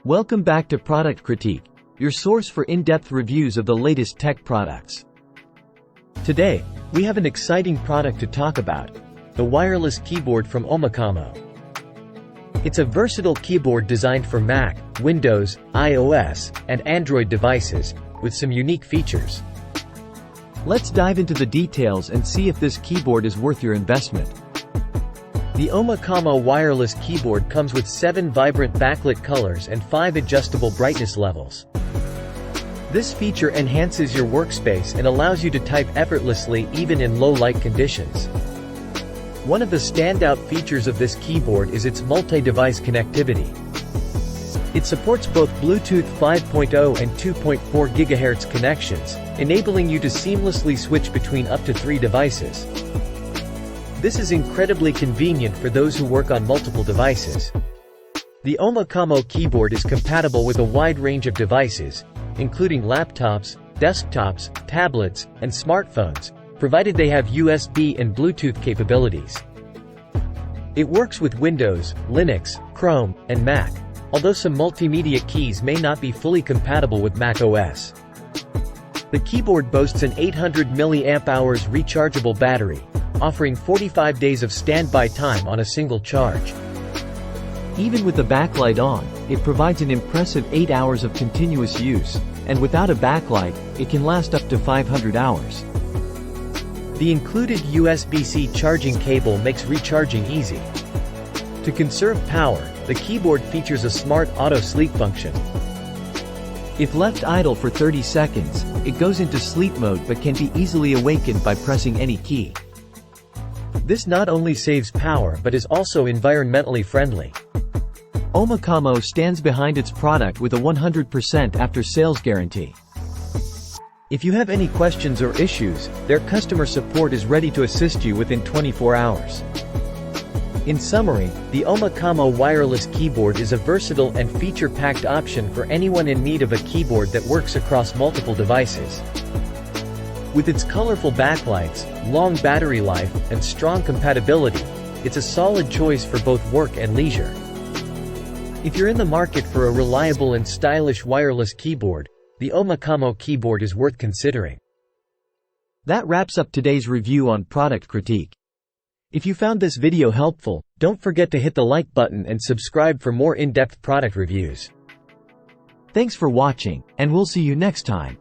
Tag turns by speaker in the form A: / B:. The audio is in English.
A: Welcome back to Product Critique, your source for in-depth reviews of the latest tech products. Today, we have an exciting product to talk about, the wireless keyboard from Omikamo. It's a versatile keyboard designed for Mac, Windows, iOS, and Android devices, with some unique features. Let's dive into the details and see if this keyboard is worth your investment. The Omikamo Wireless Keyboard comes with 7 vibrant backlit colors and 5 adjustable brightness levels. This feature enhances your workspace and allows you to type effortlessly even in low-light conditions. One of the standout features of this keyboard is its multi-device connectivity. It supports both Bluetooth 5.0 and 2.4 GHz connections, enabling you to seamlessly switch between up to 3 devices. This is incredibly convenient for those who work on multiple devices. The Omikamo keyboard is compatible with a wide range of devices, including laptops, desktops, tablets, and smartphones, provided they have USB and Bluetooth capabilities. It works with Windows, Linux, Chrome, and Mac, although some multimedia keys may not be fully compatible with Mac OS. The keyboard boasts an 800 mAh rechargeable battery, offering 45 days of standby time on a single charge. Even with the backlight on, it provides an impressive 8 hours of continuous use, and without a backlight, it can last up to 500 hours. The included USB-C charging cable makes recharging easy. To conserve power, the keyboard features a smart auto-sleep function. If left idle for 30 seconds, it goes into sleep mode but can be easily awakened by pressing any key. This not only saves power but is also environmentally friendly. Omikamo stands behind its product with a 100% after-sales guarantee. If you have any questions or issues, their customer support is ready to assist you within 24 hours. In summary, the Omikamo Wireless Keyboard is a versatile and feature-packed option for anyone in need of a keyboard that works across multiple devices. With its colorful backlights, long battery life, and strong compatibility, it's a solid choice for both work and leisure. If you're in the market for a reliable and stylish wireless keyboard, the Omikamo keyboard is worth considering. That wraps up today's review on Product Critique. If you found this video helpful, don't forget to hit the like button and subscribe for more in-depth product reviews. Thanks for watching, and we'll see you next time.